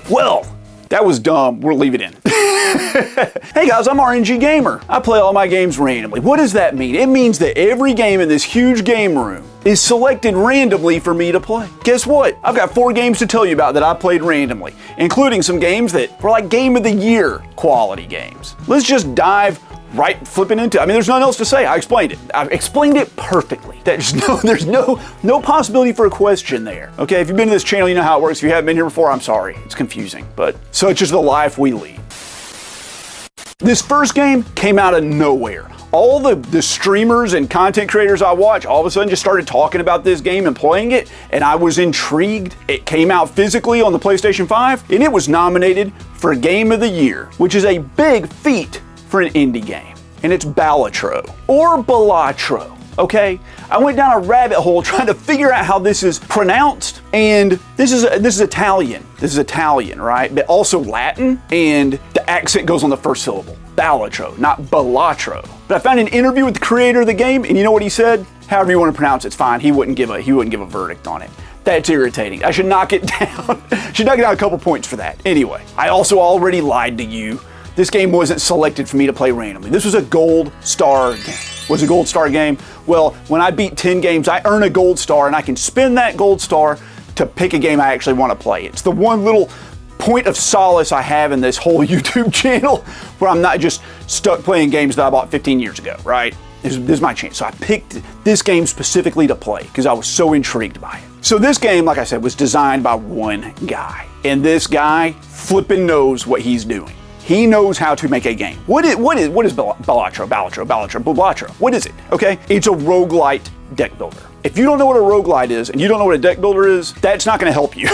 Well, that was dumb. We'll leave it in. Hey guys, I'm RNG Gamer. I play all my games randomly. What does that mean? It means that every game in this huge game room is selected randomly for me to play. Guess what? I've got 4 games to tell you about that I played randomly, including some games that were like Game of the Year quality games. Let's just dive right flipping into it. I mean, there's nothing else to say. I explained it. I explained it perfectly. There's no possibility for a question there. Okay, if you've been to this channel, you know how it works. If you haven't been here before, I'm sorry. It's confusing, but such is the life we lead. This first game came out of nowhere. All the streamers and content creators I watch all of a sudden just started talking about this game and playing it, and I was intrigued. It came out physically on the PlayStation 5, and it was nominated for Game of the Year, which is a big feat for an indie game. And it's Balatro, or Balatro, okay? I went down a rabbit hole trying to figure out how this is pronounced, and this is Italian. This is Italian, right? But also Latin, and the accent goes on the first syllable. Balatro, not Balatro. But I found an interview with the creator of the game, and you know what he said? However you want to pronounce it, it's fine. He wouldn't give a verdict on it. That's irritating. I should knock it down. Should knock it down a couple points for that. Anyway, I also already lied to you. This game wasn't selected for me to play randomly. This was a gold star game. Was a gold star game? Well, when I beat 10 games, I earn a gold star, and I can spend that gold star to pick a game I actually want to play. It's the one little point of solace I have in this whole YouTube channel where I'm not just stuck playing games that I bought 15 years ago, right? This is my chance. So I picked this game specifically to play because I was so intrigued by it. So this game, like I said, was designed by one guy, and this guy flipping knows what he's doing. He knows how to make a game. What is Balatro? What is it? Okay, it's a roguelite deck builder. If you don't know what a roguelite is and you don't know what a deck builder is, that's not gonna help you.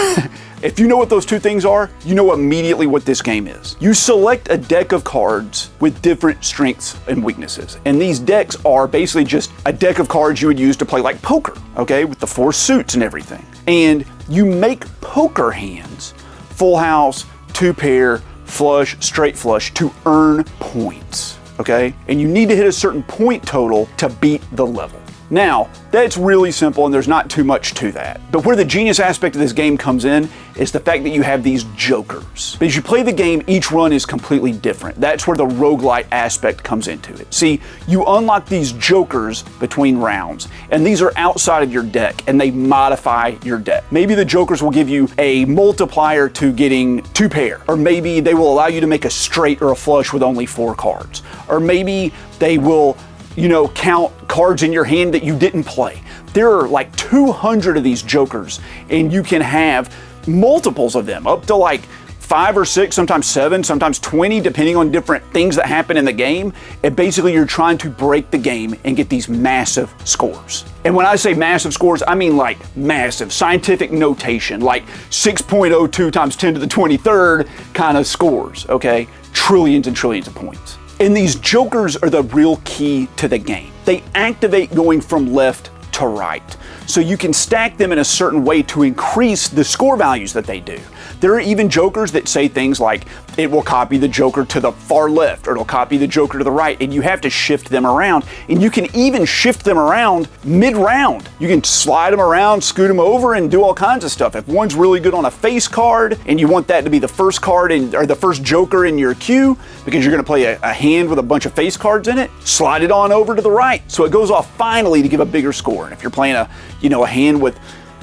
If you know what those two things are, you know immediately what this game is. You select a deck of cards with different strengths and weaknesses. And these decks are basically just a deck of cards you would use to play like poker, okay, with the 4 suits and everything. And you make poker hands, full house, 2-pair, flush, straight flush, to earn points, okay? And you need to hit a certain point total to beat the level. Now, that's really simple and there's not too much to that. But where the genius aspect of this game comes in is the fact that you have these jokers. But as you play the game, each run is completely different. That's where the roguelite aspect comes into it. See, you unlock these jokers between rounds, and these are outside of your deck, and they modify your deck. Maybe the jokers will give you a multiplier to getting 2-pair, or maybe they will allow you to make a straight or a flush with only 4 cards. Or maybe they will, you know, count cards in your hand that you didn't play. There are like 200 of these jokers, and you can have multiples of them, up to like 5 or 6, sometimes 7, sometimes 20, depending on different things that happen in the game. And basically you're trying to break the game and get these massive scores. And when I say massive scores, I mean like massive, scientific notation, like 6.02 times 10 to the 23rd kind of scores, okay? Trillions and trillions of points. And these jokers are the real key to the game. They activate going from left to right. So you can stack them in a certain way to increase the score values that they do. There are even jokers that say things like, it will copy the joker to the far left, or it'll copy the joker to the right, and you have to shift them around. And you can even shift them around mid-round. You can slide them around, scoot them over, and do all kinds of stuff. If one's really good on a face card, and you want that to be the first card or the first joker in your queue, because you're gonna play a hand with a bunch of face cards in it, slide it on over to the right. So it goes off finally to give a bigger score. And if you're playing a hand with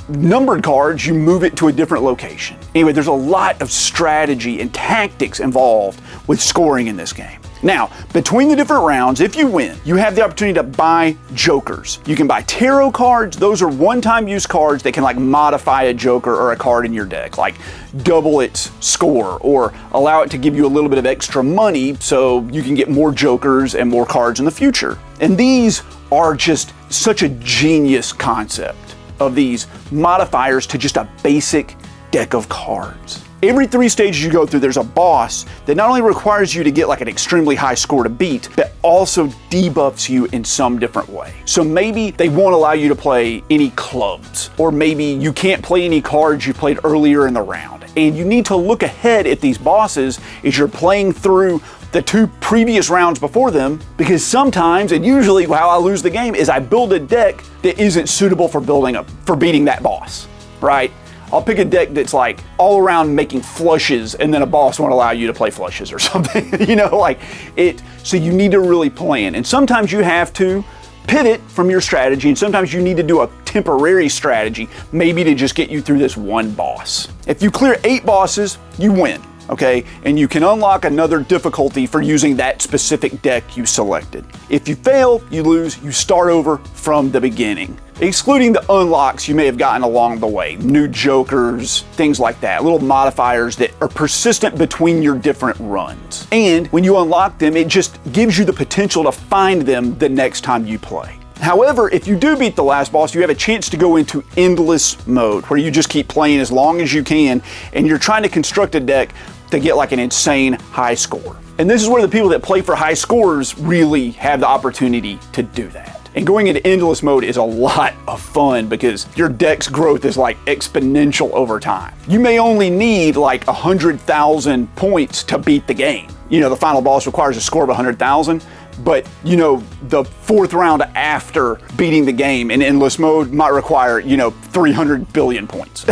numbered cards, you move it to a different location. Anyway, there's a lot of strategy and tactics involved with scoring in this game. Now, between the different rounds, if you win, you have the opportunity to buy jokers. You can buy tarot cards. Those are one-time use cards that can like modify a joker or a card in your deck, like double its score or allow it to give you a little bit of extra money so you can get more jokers and more cards in the future. And these are just such a genius concept of these modifiers to just a basic deck of cards. Every 3 stages you go through, there's a boss that not only requires you to get like an extremely high score to beat, but also debuffs you in some different way. So maybe they won't allow you to play any clubs, or maybe you can't play any cards you played earlier in the round. And you need to look ahead at these bosses as you're playing through the 2 previous rounds before them, because sometimes, and usually how I lose the game, is I build a deck that isn't suitable for beating that boss, right? I'll pick a deck that's like all around making flushes, and then a boss won't allow you to play flushes or something, you know, like it. So you need to really plan, and sometimes you have to pivot from your strategy, and sometimes you need to do a temporary strategy, maybe to just get you through this one boss. If you clear 8 bosses, you win. Okay, and you can unlock another difficulty for using that specific deck you selected. If you fail, you lose, you start over from the beginning, excluding the unlocks you may have gotten along the way, new jokers, things like that, little modifiers that are persistent between your different runs. And when you unlock them, it just gives you the potential to find them the next time you play. However, if you do beat the last boss, you have a chance to go into endless mode, where you just keep playing as long as you can, and you're trying to construct a deck to get like an insane high score. And this is where the people that play for high scores really have the opportunity to do that. And going into endless mode is a lot of fun because your deck's growth is like exponential over time. You may only need like 100,000 points to beat the game. You know, the final boss requires a score of 100,000. But, you know, the 4th round after beating the game in endless mode might require, you know, 300 billion points.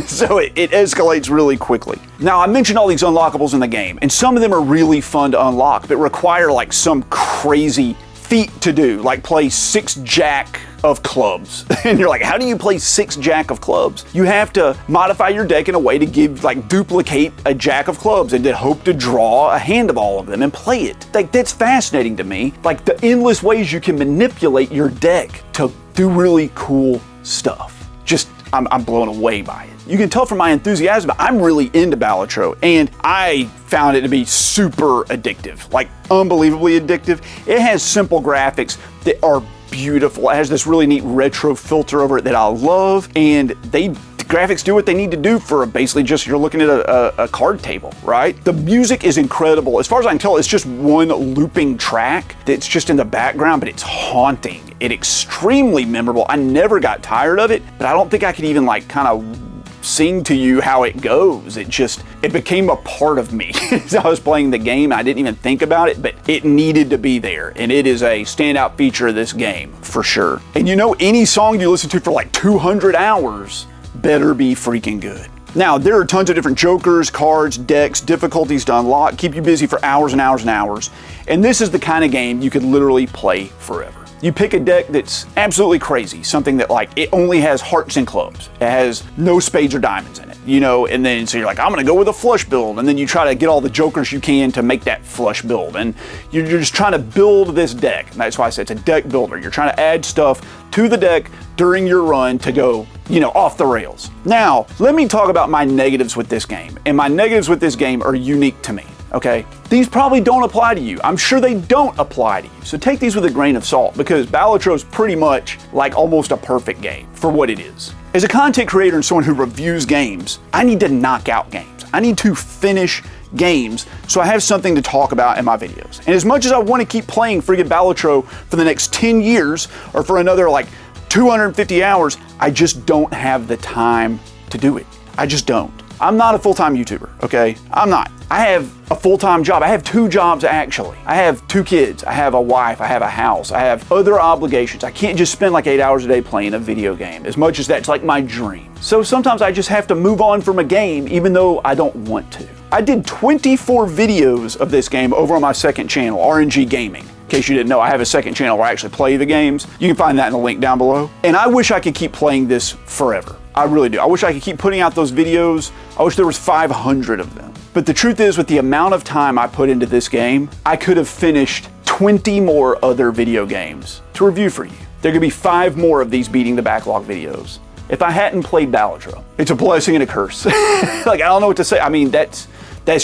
So it escalates really quickly. Now, I mentioned all these unlockables in the game, and some of them are really fun to unlock, but require like some crazy feat to do, like play 6 jack of clubs. And you're like, how do you play 6 jack of clubs? You have to modify your deck in a way to give, like, duplicate a jack of clubs and then hope to draw a hand of all of them and play it. Like, that's fascinating to me. Like, the endless ways you can manipulate your deck to do really cool stuff. Just, I'm blown away by it. You can tell from my enthusiasm, I'm really into Balatro, and I found it to be super addictive, like unbelievably addictive. It has simple graphics that are beautiful. It has this really neat retro filter over it that I love, and the graphics do what they need to do for basically just you're looking at a card table, right? The music is incredible. As far as I can tell, it's just one looping track that's just in the background, but it's haunting. It's extremely memorable. I never got tired of it, but I don't think I could even like kind of sing to you how it goes. It became a part of me as I was playing the game. I didn't even think about it, but it needed to be there, and it is a standout feature of this game for sure. And you know, any song you listen to for like 200 hours better be freaking good. Now, there are tons of different jokers, cards, decks, difficulties to unlock, keep you busy for hours and hours and hours, and this is the kind of game you could literally play forever. You pick a deck that's absolutely crazy, something that like it only has hearts and clubs. It has no spades or diamonds in it, you know, and then so you're like, I'm gonna go with a flush build, and then you try to get all the jokers you can to make that flush build, and you're just trying to build this deck. And that's why I said it's a deck builder. You're trying to add stuff to the deck during your run to go, you know, off the rails. Now, let me talk about my negatives with this game, and my negatives with this game are unique to me. Okay, these probably don't apply to you. I'm sure they don't apply to you. So take these with a grain of salt, because Balatro is pretty much like almost a perfect game for what it is. As a content creator and someone who reviews games, I need to knock out games. I need to finish games so I have something to talk about in my videos. And as much as I want to keep playing friggin' Balatro for the next 10 years or for another like 250 hours, I just don't have the time to do it. I just don't. I'm not a full-time YouTuber, okay? I'm not. I have a full-time job. I have 2 jobs, actually. I have 2 kids. I have a wife. I have a house. I have other obligations. I can't just spend like 8 hours a day playing a video game, as much as that's like my dream. So sometimes I just have to move on from a game, even though I don't want to. I did 24 videos of this game over on my second channel, RNG Gaming. In case you didn't know, I have a second channel where I actually play the games. You can find that in the link down below. And I wish I could keep playing this forever. I really do. I wish I could keep putting out those videos. I wish there was 500 of them. But the truth is, with the amount of time I put into this game, I could have finished 20 more other video games to review for you. There could be 5 more of these Beating the Backlog videos if I hadn't played Balatro. It's a blessing and a curse. Like, I don't know what to say. I mean, that's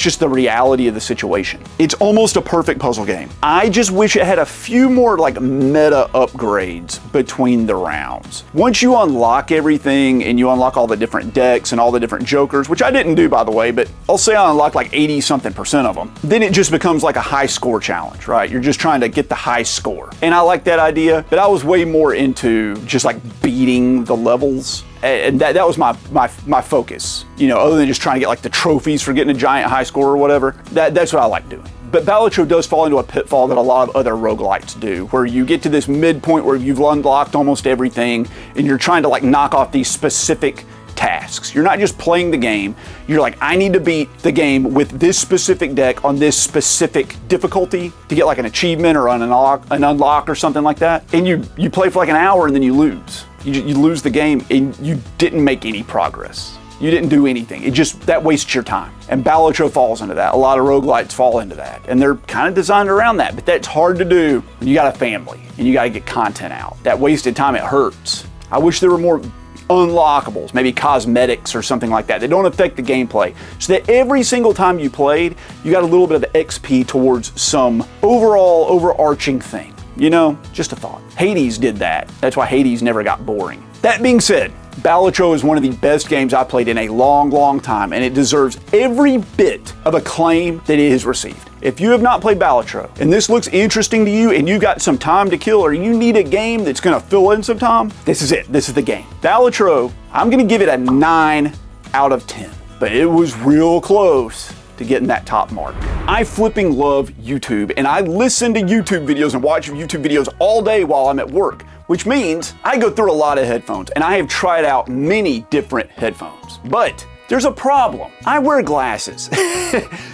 just the reality of the situation. It's almost a perfect puzzle game. I just wish it had a few more like meta upgrades between the rounds. Once you unlock everything and you unlock all the different decks and all the different jokers, which I didn't do by the way, but I'll say I unlocked like 80-something% of them, then it just becomes like a high score challenge, right? You're just trying to get the high score. And I like that idea, but I was way more into just like beating the levels. And that was my focus, you know, other than just trying to get like the trophies for getting a giant high score or whatever. That's what I like doing. But Balatro does fall into a pitfall that a lot of other roguelites do, where you get to this midpoint where you've unlocked almost everything and you're trying to like knock off these specific tasks. You're not just playing the game. You're like, I need to beat the game with this specific deck on this specific difficulty to get like an achievement or an unlock or something like that. And you play for like an hour and then you lose. You lose the game and you didn't make any progress. You didn't do anything. That wastes your time. And Balatro falls into that. A lot of roguelites fall into that. And they're kind of designed around that, but that's hard to do when you got a family and you got to get content out. That wasted time, it hurts. I wish there were more unlockables, maybe cosmetics or something like that. They don't affect the gameplay. So that every single time you played, you got a little bit of XP towards some overall overarching thing. You know, just a thought. Hades did that. That's why Hades never got boring. That being said, Balatro is one of the best games I've played in a long, long time, and it deserves every bit of acclaim that it has received. If you have not played Balatro, and this looks interesting to you, and you've got some time to kill, or you need a game that's gonna fill in some time, this is it. This is the game. Balatro, I'm gonna give it a 9 out of 10, but it was real close to getting that top mark. I flipping love YouTube, and I listen to YouTube videos and watch YouTube videos all day while I'm at work, which means I go through a lot of headphones, and I have tried out many different headphones. But there's a problem. I wear glasses.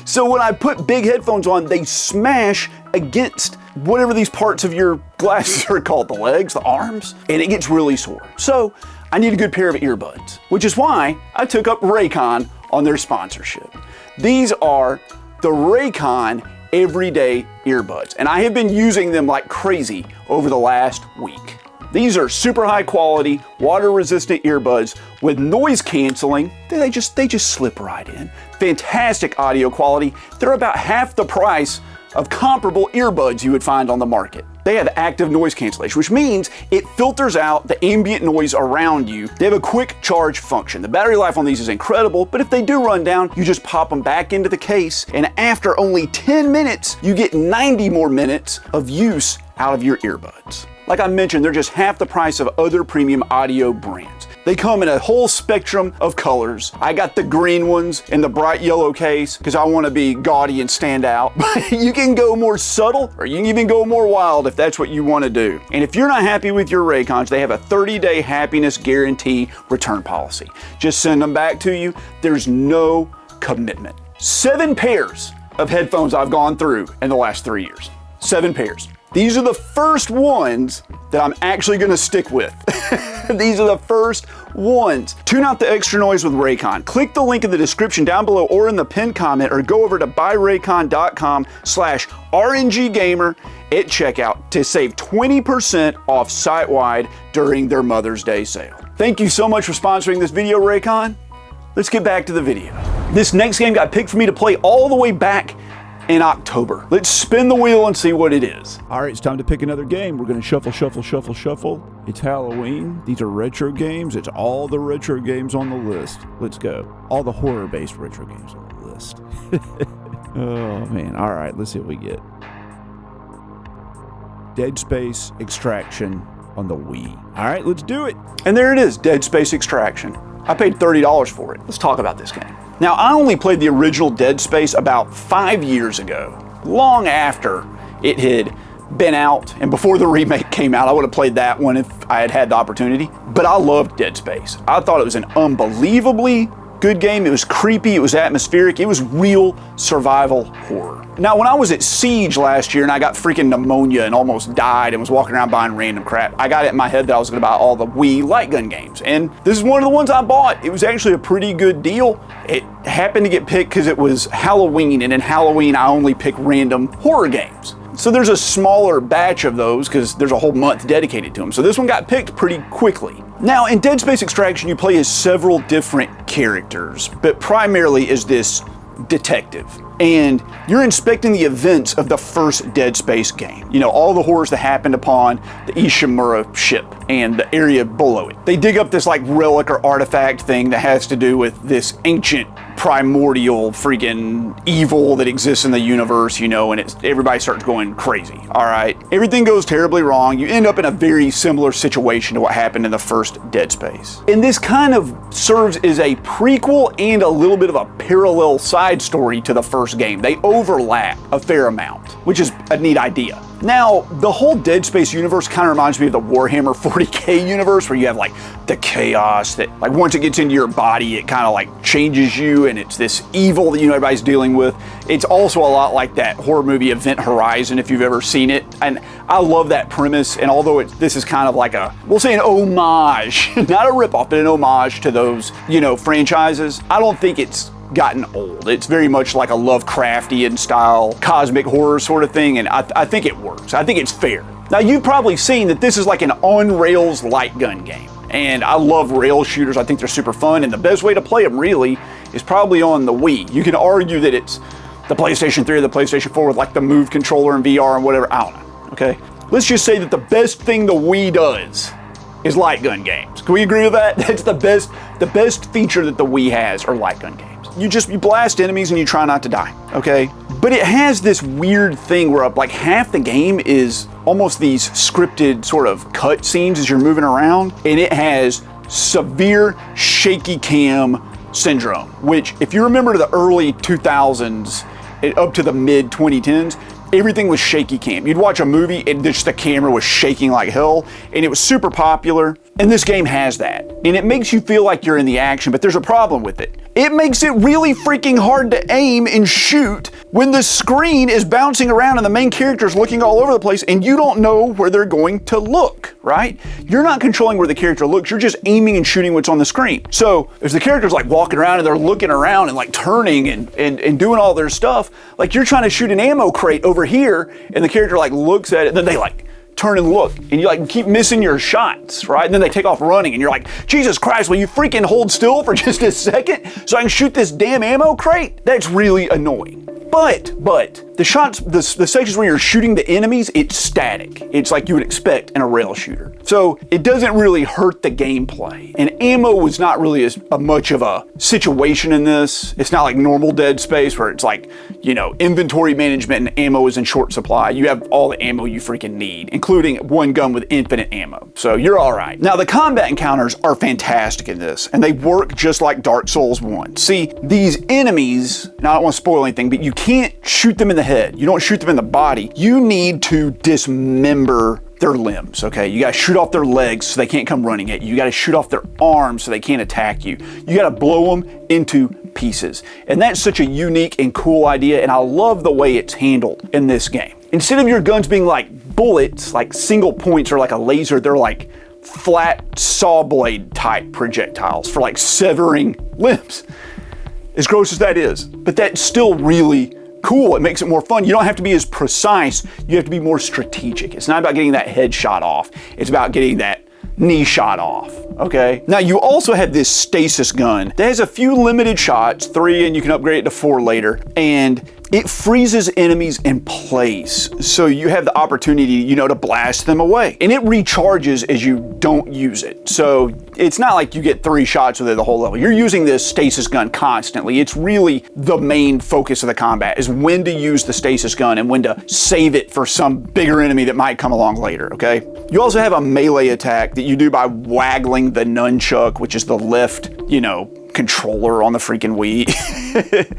So when I put big headphones on, they smash against whatever these parts of your glasses are called, the legs, the arms, and it gets really sore. So I need a good pair of earbuds, which is why I took up Raycon on their sponsorship. These are the Raycon everyday earbuds, and I have been using them like crazy over the last week. These are super high quality, water resistant earbuds with noise canceling. They just slip right in. Fantastic audio quality. They're about half the price of comparable earbuds you would find on the market. They have active noise cancellation, which means it filters out the ambient noise around you. They have a quick charge function. The battery life on these is incredible, but if they do run down, you just pop them back into the case, and after only 10 minutes, you get 90 more minutes of use out of your earbuds. Like I mentioned, they're just half the price of other premium audio brands. They come in a whole spectrum of colors. I got the green ones in the bright yellow case because I want to be gaudy and stand out. But you can go more subtle, or you can even go more wild if that's what you want to do. And if you're not happy with your Raycons, they have a 30-day happiness guarantee return policy. Just send them back to you. There's no commitment. 7 pairs of headphones I've gone through in the last 3 years. 7 pairs. These are the first ones that I'm actually gonna stick with. These are the first ones. Tune out the extra noise with Raycon. Click the link in the description down below or in the pinned comment, or go over to buyraycon.com/RNGgamer at checkout to save 20% off site-wide during their Mother's Day sale. Thank you so much for sponsoring this video, Raycon. Let's get back to the video. This next game got picked for me to play all the way back in October. Let's spin the wheel and see what it is. All right, it's time to pick another game. We're gonna shuffle, shuffle, shuffle, shuffle. It's Halloween. These are retro games. It's all the retro games on the list. Let's go. All the horror-based retro games on the list. Oh man, all right, let's see what we get. Dead Space Extraction on the Wii. All right, let's do it. And there it is, Dead Space Extraction. I paid $30 for it. Let's talk about this game. Now, I only played the original Dead Space about 5 years ago, long after it had been out, and before the remake came out. I would have played that one if I had had the opportunity, but I loved Dead Space. I thought it was an unbelievably good game. It was creepy, it was atmospheric, it was real survival horror. Now, when I was at Siege last year and I got freaking pneumonia and almost died and was walking around buying random crap, I got it in my head that I was gonna buy all the Wii light gun games. And this is one of the ones I bought. It was actually a pretty good deal. It happened to get picked because it was Halloween, and in Halloween I only pick random horror games. So there's a smaller batch of those because there's a whole month dedicated to them. So this one got picked pretty quickly. Now, in Dead Space Extraction, you play as several different characters, but primarily as this detective. And you're inspecting the events of the first Dead Space game. You know, all the horrors that happened upon the Ishimura ship and the area below it. They dig up this like relic or artifact thing that has to do with this ancient primordial freaking evil that exists in the universe, you know, and everybody starts going crazy, all right? Everything goes terribly wrong. You end up in a very similar situation to what happened in the first Dead Space. And this kind of serves as a prequel and a little bit of a parallel side story to the first game. They overlap a fair amount, which is a neat idea. Now, the whole Dead Space universe kind of reminds me of the Warhammer 40k universe, where you have like the chaos that, like, once it gets into your body, it kind of like changes you, and it's this evil that, you know, everybody's dealing with. It's also a lot like that horror movie Event Horizon, if you've ever seen it. And I love that premise. And although this is kind of like we'll say an homage, not a ripoff, but an homage to those, you know, franchises, I don't think it's gotten old. It's very much like a Lovecraftian style cosmic horror sort of thing, and I think it works. I think it's fair. Now, you've probably seen that this is like an on-rails light gun game, and I love rail shooters. I think they're super fun, and the best way to play them really is probably on the Wii. You can argue that it's the PlayStation 3 or the PlayStation 4 with like the Move controller and VR and whatever, I don't know, okay? Let's just say that the best thing the Wii does is light gun games. Can we agree with that? That's the best feature that the Wii has are light gun games. You blast enemies and you try not to die, okay? But it has this weird thing where like half the game is almost these scripted sort of cut scenes as you're moving around, and it has severe shaky cam syndrome, which if you remember the early 2000s up to the mid 2010s, everything was shaky cam. You'd watch a movie and just the camera was shaking like hell, and it was super popular. And this game has that. And it makes you feel like you're in the action, but there's a problem with it. It makes it really freaking hard to aim and shoot when the screen is bouncing around and the main character is looking all over the place and you don't know where they're going to look, right? You're not controlling where the character looks, you're just aiming and shooting what's on the screen. So as the character's like walking around and they're looking around and like turning and doing all their stuff, like you're trying to shoot an ammo crate over here and the character like looks at it and then they like turn and look, and you like keep missing your shots, right? And then they take off running, and you're like, Jesus Christ, will you freaking hold still for just a second so I can shoot this damn ammo crate? That's really annoying. But the shots, the sections where you're shooting the enemies, it's static. It's like you would expect in a rail shooter. So it doesn't really hurt the gameplay. And ammo was not really as much of a situation in this. It's not like normal Dead Space where it's like, you know, inventory management and ammo is in short supply. You have all the ammo you freaking need, including one gun with infinite ammo. So you're all right. Now the combat encounters are fantastic in this, and they work just like Dark Souls 1. See, these enemies, and I don't want to spoil anything, but you can't shoot them in the head. You don't shoot them in the body. You need to dismember their limbs, okay? You gotta shoot off their legs so they can't come running at you. You gotta shoot off their arms so they can't attack you. You gotta blow them into pieces. And that's such a unique and cool idea, and I love the way it's handled in this game. Instead of your guns being like bullets, like single points or like a laser, they're like flat saw blade type projectiles for like severing limbs. As gross as that is, but that's still really cool. It makes it more fun. You don't have to be as precise. You have to be more strategic. It's not about getting that head shot off. It's about getting that knee shot off, okay? Now you also have this stasis gun that has a few limited shots, 3, and you can upgrade it to 4 later, and it freezes enemies in place. So you have the opportunity, you know, to blast them away. And it recharges as you don't use it. So it's not like you get 3 shots with it the whole level. You're using this stasis gun constantly. It's really the main focus of the combat is when to use the stasis gun and when to save it for some bigger enemy that might come along later, okay? You also have a melee attack that you do by waggling the nunchuck, which is the left, you know, controller on the freaking Wii.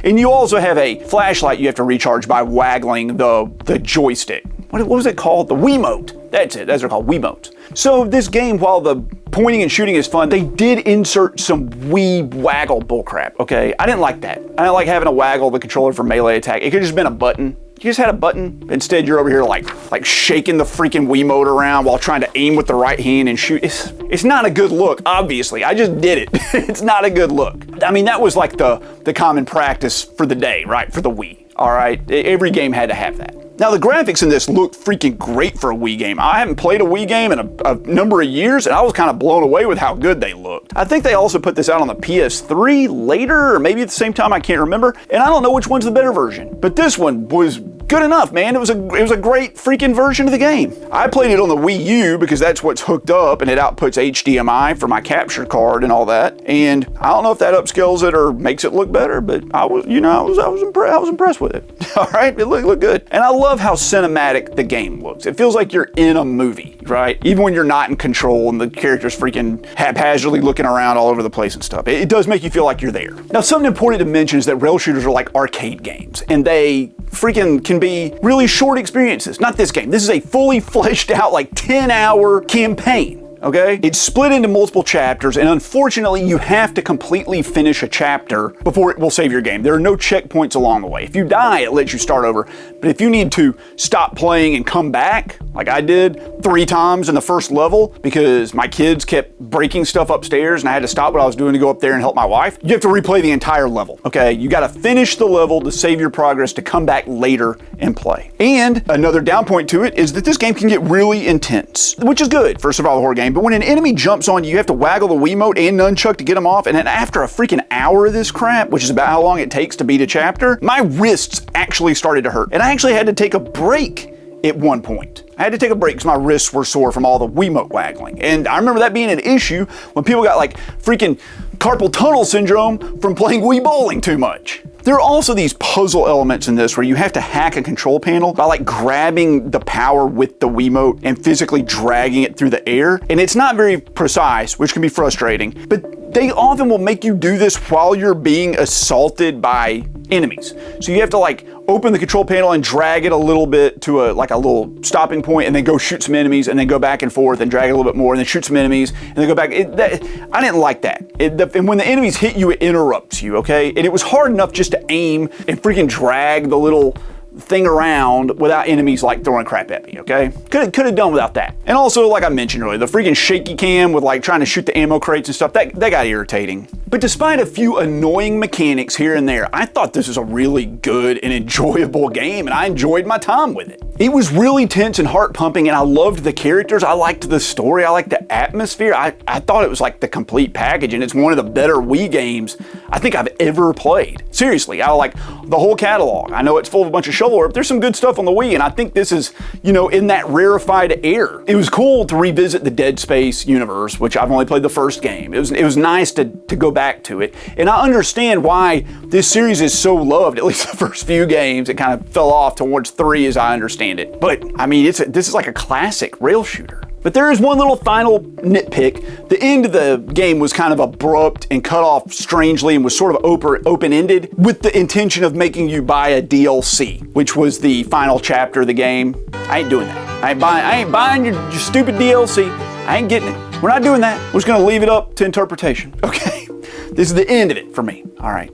And you also have a flashlight you have to recharge by waggling the joystick. What was it called? The Wiimote. That's it. That's what they're called, Wiimotes. So this game, while the pointing and shooting is fun, they did insert some Wii waggle bullcrap, okay? I didn't like that. I didn't like having to waggle the controller for melee attack. It could have just been a button. You just had a button. Instead, you're over here like shaking the freaking Wiimote around while trying to aim with the right hand and shoot. It's not a good look, obviously. I just did it. It's not a good look. I mean, that was like the common practice for the day, right? For the Wii, all right? Every game had to have that. Now, the graphics in this look freaking great for a Wii game. I haven't played a Wii game in a number of years, and I was kind of blown away with how good they looked. I think they also put this out on the PS3 later, or maybe at the same time, I can't remember. And I don't know which one's the better version, but this one was good enough, man. It was a great freaking version of the game. I played it on the Wii U because that's what's hooked up, and it outputs HDMI for my capture card and all that. And I don't know if that upscales it or makes it look better, but I was impressed with it. All right, it looked good. And I love how cinematic the game looks. It feels like you're in a movie, right? Even when you're not in control and the character's freaking haphazardly looking around all over the place and stuff. It does make you feel like you're there. Now, something important to mention is that rail shooters are like arcade games, and they freaking can be really short experiences. Not this game. This is a fully fleshed out, like 10-hour campaign. Okay? It's split into multiple chapters, and unfortunately, you have to completely finish a chapter before it will save your game. There are no checkpoints along the way. If you die, it lets you start over. But if you need to stop playing and come back, like I did 3 times in the first level because my kids kept breaking stuff upstairs and I had to stop what I was doing to go up there and help my wife, you have to replay the entire level. Okay? You got to finish the level to save your progress to come back later and play. And another down point to it is that this game can get really intense, which is good for a survival horror game. But when an enemy jumps on you, you have to waggle the Wiimote and nunchuck to get them off. And then after a freaking hour of this crap, which is about how long it takes to beat a chapter, my wrists actually started to hurt. And I actually had to take a break at one point. I had to take a break because my wrists were sore from all the Wiimote waggling. And I remember that being an issue when people got like freaking carpal tunnel syndrome from playing Wii bowling too much. There are also these puzzle elements in this where you have to hack a control panel by like grabbing the power with the Wiimote and physically dragging it through the air. And it's not very precise, which can be frustrating, but they often will make you do this while you're being assaulted by enemies. So you have to like open the control panel and drag it a little bit to a little stopping point and then go shoot some enemies and then go back and forth and drag it a little bit more and then shoot some enemies and then go back. I didn't like that. And when the enemies hit you, it interrupts you, okay? And it was hard enough just to aim and freaking drag the little thing around without enemies like throwing crap at me, okay? Could have done without that. And also, like I mentioned earlier, the freaking shaky cam with like trying to shoot the ammo crates and stuff, that got irritating. But despite a few annoying mechanics here and there, I thought this was a really good and enjoyable game, and I enjoyed my time with it. It was really tense and heart pumping, and I loved the characters. I liked the story. I liked the atmosphere. I thought it was like the complete package, and it's one of the better Wii games I think I've ever played. Seriously, I like the whole catalog. I know it's full of a bunch of shovelware, but there's some good stuff on the Wii, and I think this is, you know, in that rarefied air. It was cool to revisit the Dead Space universe, which I've only played the first game. It was nice to go back to it, and I understand why this series is so loved. At least the first few games, it kind of fell off towards 3 as I understand it. But I mean, this is like a classic rail shooter. But there is one little final nitpick. The end of the game was kind of abrupt and cut off strangely and was sort of open-ended with the intention of making you buy a DLC, which was the final chapter of the game. I ain't doing that. I ain't buying your stupid DLC. I ain't getting it. We're not doing that. We're just gonna leave it up to interpretation, okay? This is the end of it for me, all right?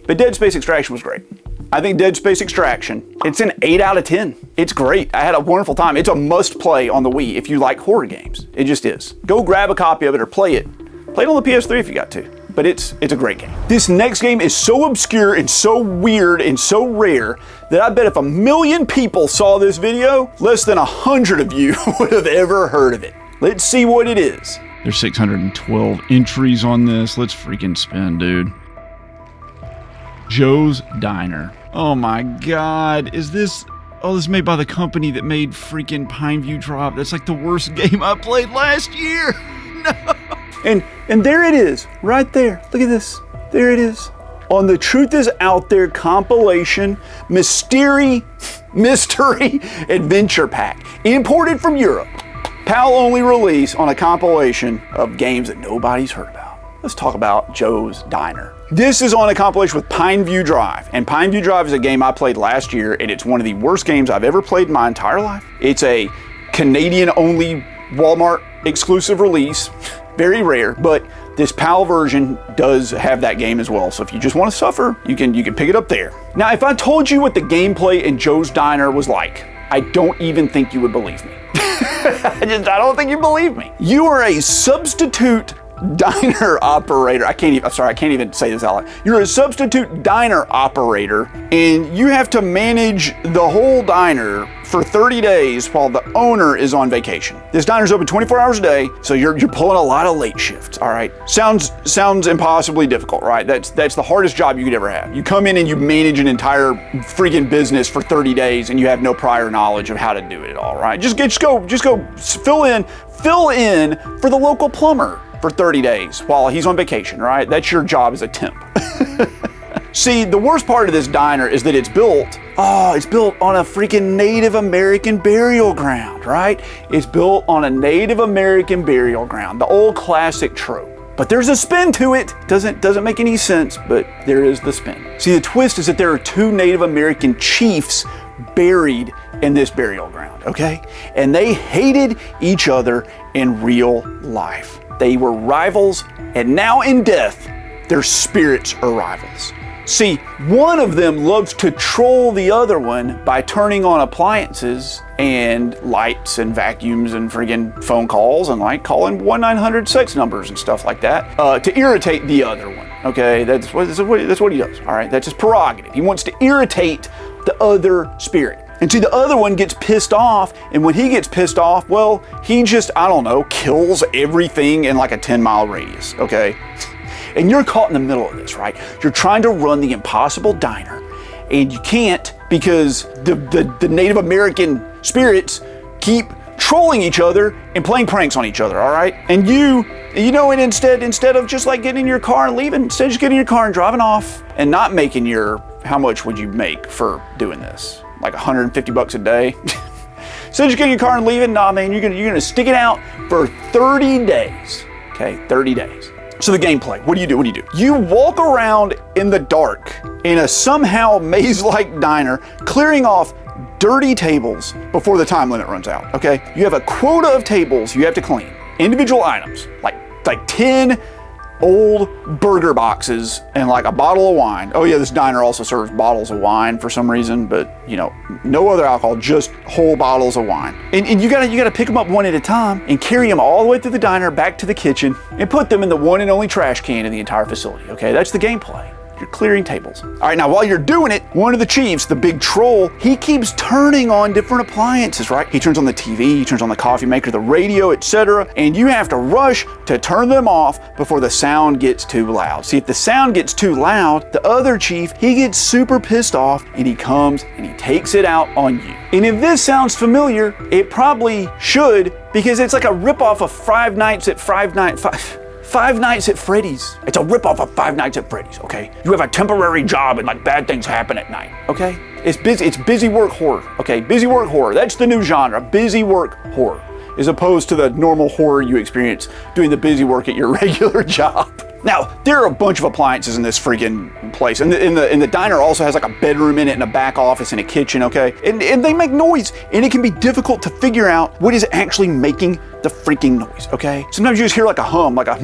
But Dead Space Extraction was great. I think Dead Space Extraction, it's an 8 out of 10. It's great. I had a wonderful time. It's a must play on the Wii if you like horror games. It just is. Go grab a copy of it or play it. Play it on the PS3 if you got to. But it's a great game. This next game is so obscure and so weird and so rare that I bet if 1 million people saw this video, less than 100 of you would have ever heard of it. Let's see what it is. There's 612 entries on this. Let's freaking spin, dude. Joe's Diner. Oh my God, is this... Oh, this is made by the company that made freaking Pineview Drive. That's like the worst game I played last year. No. And there it is, right there. Look at this. There it is. On the Truth Is Out There compilation, Mystery Adventure Pack, imported from Europe. PAL-only release on a compilation of games that nobody's heard about. Let's talk about Joe's Diner. This is on a compilation with Pineview Drive, and Pineview Drive is a game I played last year, and it's one of the worst games I've ever played in my entire life. It's a Canadian-only Walmart exclusive release, very rare, but this PAL version does have that game as well, so if you just want to suffer, you can pick it up there. Now, if I told you what the gameplay in Joe's Diner was like, I don't even think you would believe me. I don't think you believe me. You are a substitute diner operator. I can't even say this out loud. You're a substitute diner operator, and you have to manage the whole diner for 30 days while the owner is on vacation. This diner's open 24 hours a day, so you're pulling a lot of late shifts, all right? Sounds impossibly difficult, right? That's the hardest job you could ever have. You come in and you manage an entire freaking business for 30 days and you have no prior knowledge of how to do it at all, right? Just go fill in for the local plumber for 30 days while he's on vacation, right? That's your job as a temp. See, the worst part of this diner is that it's built on a freaking Native American burial ground, right? It's built on a Native American burial ground, the old classic trope. But there's a spin to it. Doesn't make any sense, but there is the spin. See, the twist is that there are 2 Native American chiefs buried in this burial ground, okay? And they hated each other in real life. They were rivals, and now in death, their spirits are rivals. See, one of them loves to troll the other one by turning on appliances and lights and vacuums and friggin' phone calls and like calling 1-900-sex numbers and stuff like that to irritate the other one. Okay, that's what he does. All right, that's his prerogative. He wants to irritate the other spirit. And see, the other one gets pissed off, and when he gets pissed off, well, he just, I don't know, kills everything in like a 10-mile radius. Okay. And you're caught in the middle of this, right? You're trying to run the impossible diner, and you can't because the Native American spirits keep trolling each other and playing pranks on each other, all right? And and instead of just like getting in your car and leaving, instead of just getting in your car and driving off and not making how much would you make for doing this? Like $150 a day? Instead of just getting in your car and leaving, nah, man, you're gonna stick it out for 30 days, okay? 30 days. So the gameplay, what do you do? You walk around in the dark in a somehow maze-like diner, clearing off dirty tables before the time limit runs out, okay? You have a quota of tables you have to clean. Individual items, like 10 old burger boxes and like a bottle of wine. Oh yeah, this diner also serves bottles of wine for some reason, but no other alcohol, just whole bottles of wine. And you gotta pick them up one at a time and carry them all the way through the diner back to the kitchen and put them in the one and only trash can in the entire facility, okay? That's the gameplay. You're clearing tables. All right, now while you're doing it, one of the chiefs, the big troll, he keeps turning on different appliances, right? He turns on the TV, he turns on the coffee maker, the radio, etc. And you have to rush to turn them off before the sound gets too loud. See, if the sound gets too loud, the other chief, he gets super pissed off and he comes and he takes it out on you. And if this sounds familiar, it probably should, because it's like a ripoff of Five Nights at Freddy's. It's a ripoff of Five Nights at Freddy's, okay? You have a temporary job and like bad things happen at night, okay? It's busy work horror, okay? Busy work horror, that's the new genre, busy work horror, as opposed to the normal horror you experience doing the busy work at your regular job. Now, there are a bunch of appliances in this freaking place. And the diner also has like a bedroom in it and a back office and a kitchen, okay? And they make noise, and it can be difficult to figure out what is actually making the freaking noise, okay? Sometimes you just hear like a hum, like a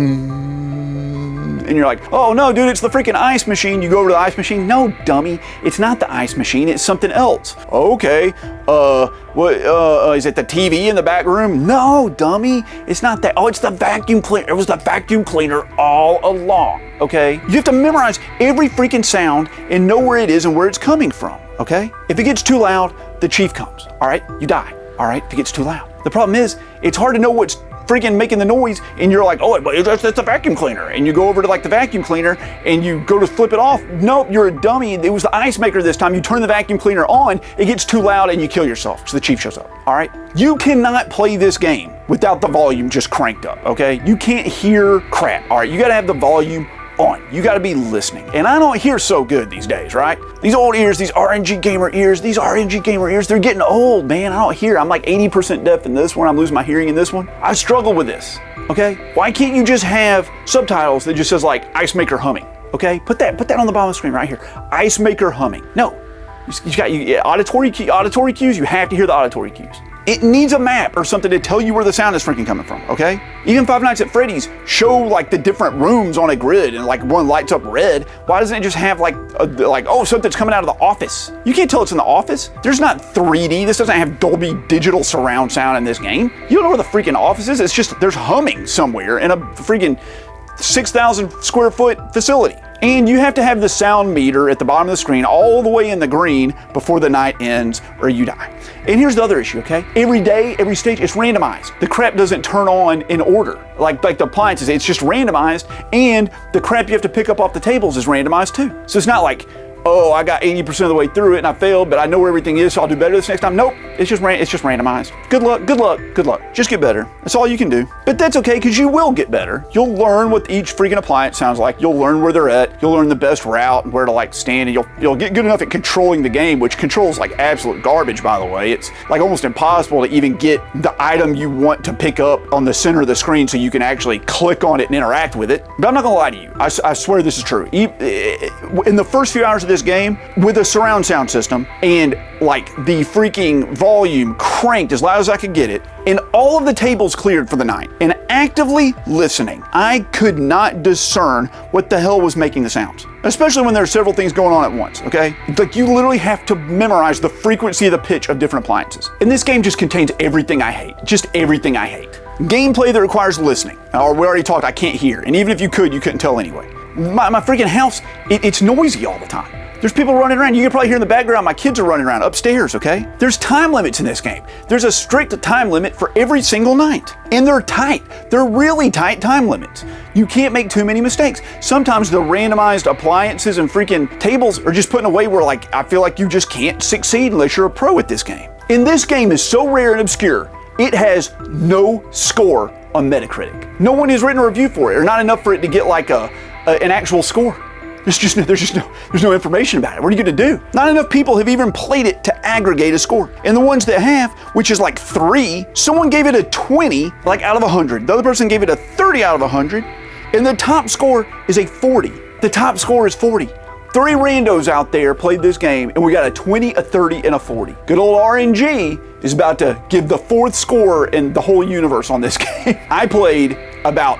and you're like, oh no, dude, it's the freaking ice machine. You go over to the ice machine. No, dummy, it's not the ice machine, it's something else. Okay, is it the TV in the back room? No, dummy, it's not that. Oh, it's the vacuum cleaner. It was the vacuum cleaner all along, okay? You have to memorize every freaking sound and know where it is and where it's coming from, okay? If it gets too loud, the chief comes, all right? You die, all right, if it gets too loud. The problem is, it's hard to know what's freaking making the noise, and you're like, oh, that's a vacuum cleaner. And you go over to like the vacuum cleaner and you go to flip it off. Nope, you're a dummy. It was the ice maker this time. You turn the vacuum cleaner on, it gets too loud and you kill yourself. So the chief shows up, all right? You cannot play this game without the volume just cranked up, okay? You can't hear crap, all right? You gotta have the volume on. You gotta be listening. And I don't hear so good these days, right? These old ears, these RNG gamer ears, they're getting old, man. I don't hear. I'm like 80% deaf in this one. I'm losing my hearing in this one. I struggle with this, okay? Why can't you just have subtitles that just says like ice maker humming, okay? Put that on the bottom of the screen right here. Ice maker humming. No, you got auditory cues. You have to hear the auditory cues. It needs a map or something to tell you where the sound is freaking coming from, okay? Even Five Nights at Freddy's show like the different rooms on a grid and like one lights up red. Why doesn't it just have like oh, something's coming out of the office? You can't tell it's in the office. There's not 3D. This doesn't have Dolby Digital surround sound in this game. You don't know where the freaking office is. It's just there's humming somewhere in a freaking 6,000 square foot facility. And you have to have the sound meter at the bottom of the screen all the way in the green before the night ends or you die. And here's the other issue, okay? Every day, every stage, it's randomized. The crap doesn't turn on in order. Like the appliances, it's just randomized, and the crap you have to pick up off the tables is randomized too. So it's not like oh, I got 80% of the way through it and I failed, but I know where everything is, so I'll do better this next time. Nope, it's just randomized. Good luck, good luck, good luck. Just get better. That's all you can do. But that's okay, because you will get better. You'll learn what each freaking appliance sounds like. You'll learn where they're at. You'll learn the best route and where to like stand, and you'll get good enough at controlling the game, which controls like absolute garbage, by the way. It's like almost impossible to even get the item you want to pick up on the center of the screen so you can actually click on it and interact with it. But I'm not gonna lie to you. I swear this is true. In the first few hours of this game, with a surround sound system and like the freaking volume cranked as loud as I could get it, and all of the tables cleared for the night, and actively listening, I could not discern what the hell was making the sounds. Especially when there are several things going on at once, okay? Like you literally have to memorize the frequency of the pitch of different appliances. And this game just contains everything I hate. Just everything I hate. Gameplay that requires listening. Or we already talked, I can't hear. And even if you could, you couldn't tell anyway. My freaking house, it's noisy all the time. There's people running around. You can probably hear in the background, my kids are running around upstairs, okay? There's time limits in this game. There's a strict time limit for every single night. And they're tight. They're really tight time limits. You can't make too many mistakes. Sometimes the randomized appliances and freaking tables are just put in a way where like, I feel like you just can't succeed unless you're a pro at this game. And this game is so rare and obscure, it has no score on Metacritic. No one has written a review for it, or not enough for it to get like an actual score. There's no information about it. What are you gonna do? Not enough people have even played it to aggregate a score. And the ones that have, which is like 3, someone gave it a 20, like out of 100. The other person gave it a 30 out of 100. And the top score is a 40. The top score is 40. 3 randos out there played this game, and we got a 20, a 30, and a 40. Good old RNG is about to give the 4th score in the whole universe on this game. I played about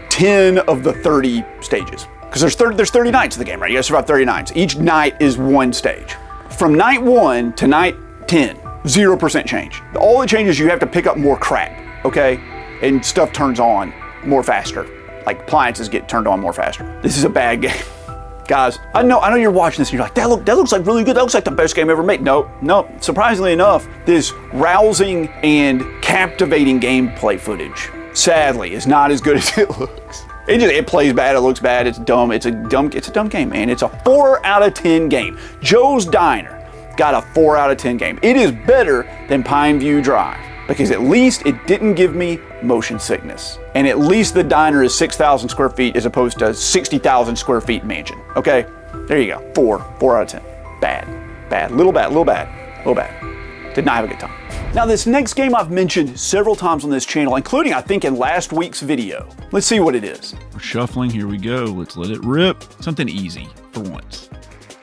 10 of the 30 stages. Because there's 30 nights in the game, right? You gotta survive 30 nights. Each night is one stage. From night 1 to night 10, 0% change. All it changes, you have to pick up more crap, okay? And stuff turns on more faster. Like appliances get turned on more faster. This is a bad game. Guys, I know you're watching this and you're like, that looks like really good. That looks like the best game ever made. No, surprisingly enough, this rousing and captivating gameplay footage, sadly, is not as good as it looks. It plays bad, it looks bad, it's dumb. It's a dumb game, man. It's a 4 out of 10 game. Joe's Diner got a 4 out of 10 game. It is better than Pineview Drive because at least it didn't give me motion sickness. And at least the diner is 6,000 square feet as opposed to 60,000 square feet mansion. Okay, there you go. 4 out of 10. Bad, little bad. Did not have a good time. Now this next game I've mentioned several times on this channel, including I think in last week's video. Let's see what it is. We're shuffling, here we go. Let's let it rip. Something easy for once.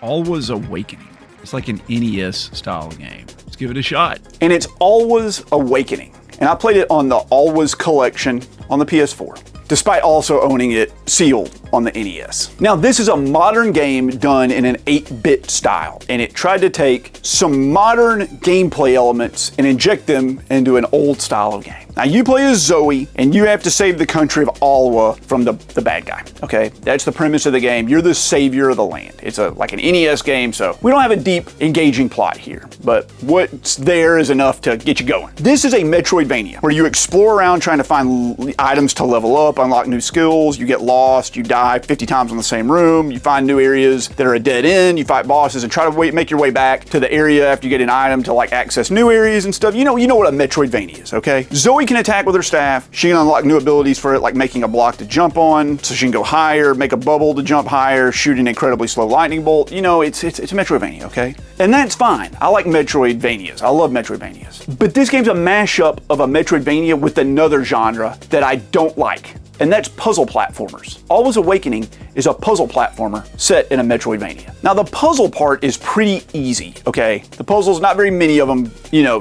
Alwa's Awakening. It's like an NES style game. Let's give it a shot. And it's Alwa's Awakening. And I played it on the Alwa's collection on the PS4, despite also owning it sealed on the NES. Now this is a modern game done in an 8-bit style, and it tried to take some modern gameplay elements and inject them into an old style of game. Now you play as Zoe, and you have to save the country of Alwa from the bad guy, okay? That's the premise of the game. You're the savior of the land. It's like an NES game, so we don't have a deep, engaging plot here, but what's there is enough to get you going. This is a Metroidvania, where you explore around trying to find items to level up, unlock new skills, you get lost, you die 50 times in the same room, you find new areas that are a dead end, you fight bosses and try to make your way back to the area after you get an item to like access new areas and stuff. You know what a Metroidvania is, okay? Zoe can attack with her staff. She can unlock new abilities for it, like making a block to jump on, so she can go higher, make a bubble to jump higher, shoot an incredibly slow lightning bolt. You know, it's a Metroidvania, okay? And that's fine. I like Metroidvanias. I love Metroidvanias. But this game's a mashup of a Metroidvania with another genre that I don't like, and that's puzzle platformers. Alwa's Awakening is a puzzle platformer set in a Metroidvania. Now the puzzle part is pretty easy, okay? The puzzles, not very many of them,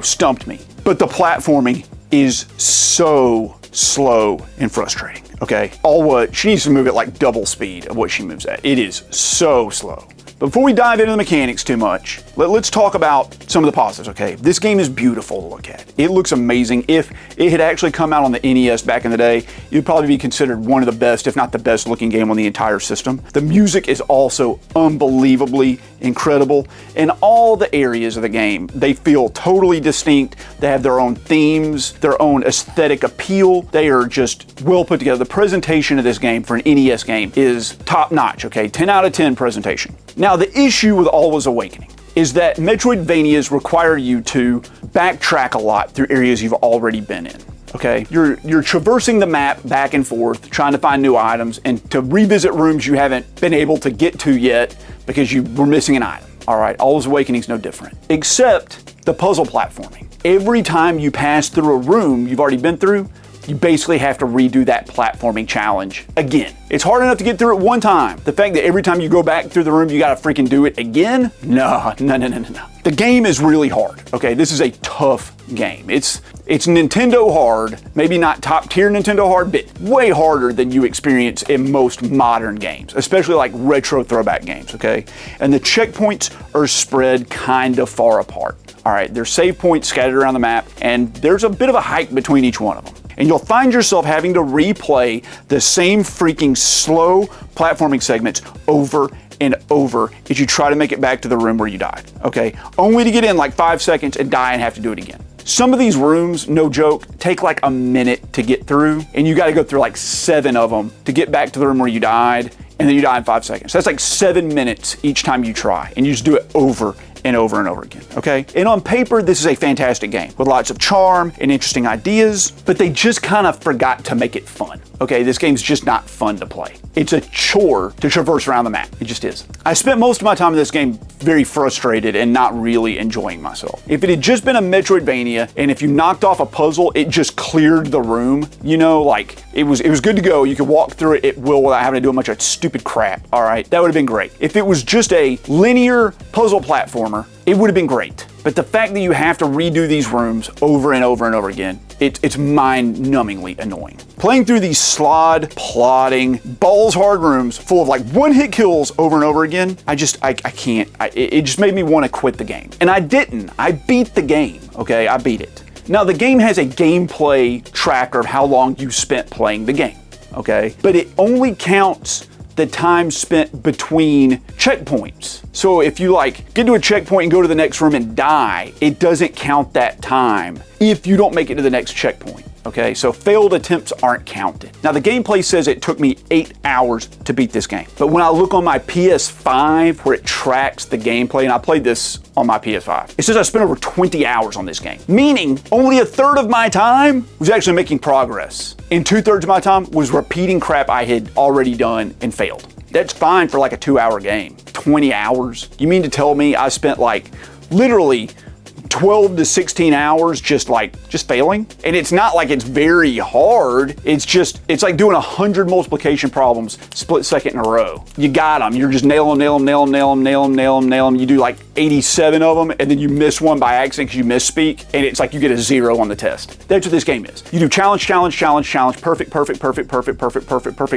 stumped me. But the platforming is so slow and frustrating, okay? Alwa, she needs to move at like double speed of what she moves at. It is so slow. But before we dive into the mechanics too much, let's talk about some of the positives, okay? This game is beautiful to look at. It looks amazing. If it had actually come out on the NES back in the day, it would probably be considered one of the best, if not the best looking game on the entire system. The music is also unbelievably incredible. And all the areas of the game, they feel totally distinct. They have their own themes, their own aesthetic appeal. They are just well put together. The presentation of this game for an NES game is top notch, okay? 10 out of 10 presentation. Now, the issue with Alwa's Awakening is that Metroidvanias require you to backtrack a lot through areas you've already been in. Okay, you're traversing the map back and forth, trying to find new items and to revisit rooms you haven't been able to get to yet because you were missing an item. All right, Alwa's Awakening's no different, except the puzzle platforming. Every time you pass through a room you've already been through, you basically have to redo that platforming challenge again. It's hard enough to get through it one time. The fact that every time you go back through the room, you gotta freaking do it again? No. The game is really hard, okay? This is a tough game. It's Nintendo hard, maybe not top tier Nintendo hard, but way harder than you experience in most modern games, especially like retro throwback games, okay? And the checkpoints are spread kind of far apart. All right, there's save points scattered around the map, and there's a bit of a hike between each one of them. And you'll find yourself having to replay the same freaking slow platforming segments over and over as you try to make it back to the room where you died, okay? Only to get in like 5 seconds and die and have to do it again. Some of these rooms, no joke, take like a minute to get through, and you gotta go through like 7 of them to get back to the room where you died, and then you die in 5 seconds. That's like 7 minutes each time you try, and you just do it over and over and over again, okay? And on paper, this is a fantastic game with lots of charm and interesting ideas, but they just kind of forgot to make it fun, okay? This game's just not fun to play. It's a chore to traverse around the map. It just is. I spent most of my time in this game very frustrated and not really enjoying myself. If it had just been a Metroidvania, and if you knocked off a puzzle, it just cleared the room, you know, like it was good to go. You could walk through it at will without having to do a bunch of stupid crap, all right? That would have been great. If it was just a linear puzzle platformer, it would have been great. But the fact that you have to redo these rooms over and over and over again, it's mind-numbingly annoying. Playing through these slod, plodding, balls-hard rooms full of like one-hit kills over and over again, I can't. It just made me want to quit the game. And I didn't. I beat the game, okay? I beat it. Now, the game has a gameplay tracker of how long you spent playing the game, okay? But it only counts the time spent between checkpoints. So if you like get to a checkpoint and go to the next room and die, it doesn't count that time if you don't make it to the next checkpoint. Okay, so failed attempts aren't counted. Now the gameplay says it took me 8 hours to beat this game. But when I look on my PS5 where it tracks the gameplay, and I played this on my PS5, it says I spent over 20 hours on this game. Meaning only a third of my time was actually making progress. And 2/3 of my time was repeating crap I had already done and failed. That's fine for like a 2-hour game. 20 hours? You mean to tell me I spent like literally 12 to 16 hours just failing? And it's not like it's very hard. It's like doing 100 multiplication problems split second in a row. You got them. You're just nail them. You do like 87 of them, and then you miss one by accident because you misspeak, and it's like you get a 0 on the test. That's what this game is. You do challenge, perfect,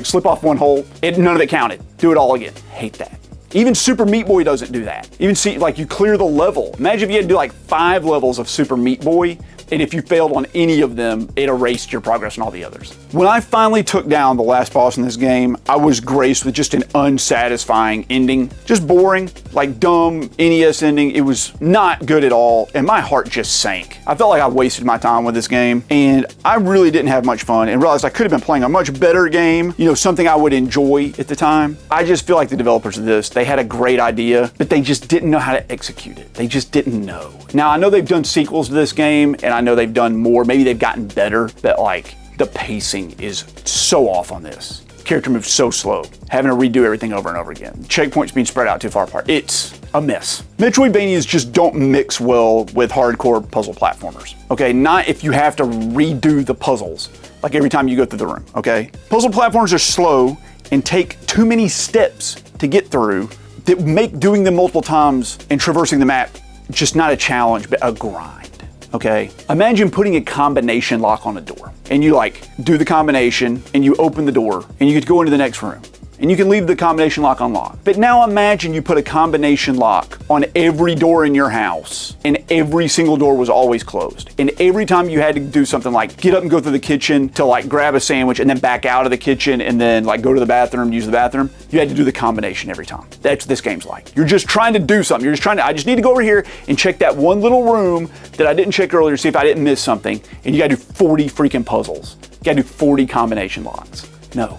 slip off one hole, and none of it counted. Do it all again. Hate that. Even Super Meat Boy doesn't do that. Even see, like you clear the level. Imagine if you had to do like 5 levels of Super Meat Boy, and if you failed on any of them, it erased your progress on all the others. When I finally took down the last boss in this game, I was graced with just an unsatisfying ending. Just boring, like dumb NES ending. It was not good at all, and my heart just sank. I felt like I wasted my time with this game, and I really didn't have much fun, and realized I could have been playing a much better game, you know, something I would enjoy at the time. I just feel like the developers of this, they had a great idea, but they just didn't know how to execute it. They just didn't know. Now, I know they've done sequels to this game, and I know they've done more. Maybe they've gotten better, but like the pacing is so off on this. Character moves so slow, having to redo everything over and over again. Checkpoints being spread out too far apart. It's a mess. Metroidvanias just don't mix well with hardcore puzzle platformers. Okay, not if you have to redo the puzzles, like every time you go through the room, okay? Puzzle platforms are slow and take too many steps to get through that make doing them multiple times and traversing the map just not a challenge, but a grind. Okay, imagine putting a combination lock on a door, and you like do the combination and you open the door and you get to go into the next room and you can leave the combination lock unlocked. But now imagine you put a combination lock on every door in your house and every single door was always closed. And every time you had to do something like get up and go through the kitchen to like grab a sandwich and then back out of the kitchen and then like go to the bathroom, use the bathroom, you had to do the combination every time. That's what this game's like. You're just trying to do something. I just need to go over here and check that one little room that I didn't check earlier to see if I didn't miss something. And you gotta do 40 freaking puzzles. You gotta do 40 combination locks. No.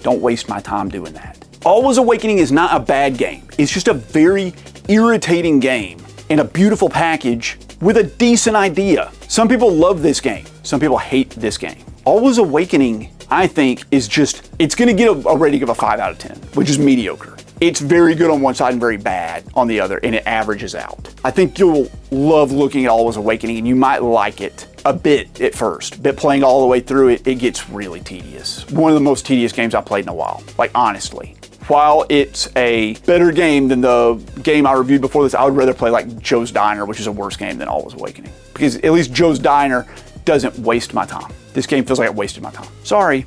Don't waste my time doing that. Alwa's Awakening is not a bad game. It's just a very irritating game and a beautiful package with a decent idea. Some people love this game. Some people hate this game. Alwa's Awakening, I think, is just, it's gonna get a rating of a 5 out of 10, which is mediocre. It's very good on one side and very bad on the other, and it averages out. I think you'll love looking at Alwa's Awakening, and you might like it a bit at first, but playing all the way through it, it gets really tedious. One of the most tedious games I've played in a while, like honestly. While it's a better game than the game I reviewed before this, I would rather play like Joe's Diner, which is a worse game than Alwa's Awakening. Because at least Joe's Diner doesn't waste my time. This game feels like it wasted my time. Sorry.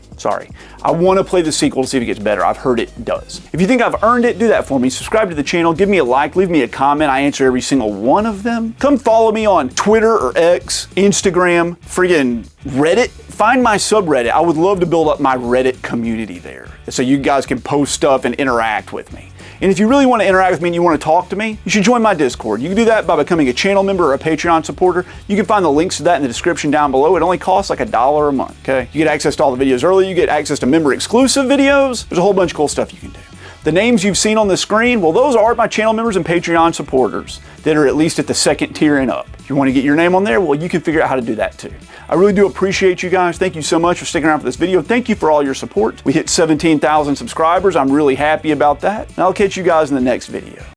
I want to play the sequel to see if it gets better. I've heard it does. If you think I've earned it, do that for me. Subscribe to the channel, give me a like, leave me a comment. I answer every single one of them. Come follow me on Twitter or X, Instagram, friggin' Reddit. Find my subreddit. I would love to build up my Reddit community there so you guys can post stuff and interact with me. And if you really want to interact with me and you want to talk to me, you should join my Discord. You can do that by becoming a channel member or a Patreon supporter. You can find the links to that in the description down below. It only costs like $1 a month, okay? You get access to all the videos early. You get access to member exclusive videos. There's a whole bunch of cool stuff you can do. The names you've seen on the screen, well, those are my channel members and Patreon supporters that are at least at the second tier and up. If you want to get your name on there, well, you can figure out how to do that too. I really do appreciate you guys. Thank you so much for sticking around for this video. Thank you for all your support. We hit 17,000 subscribers. I'm really happy about that. And I'll catch you guys in the next video.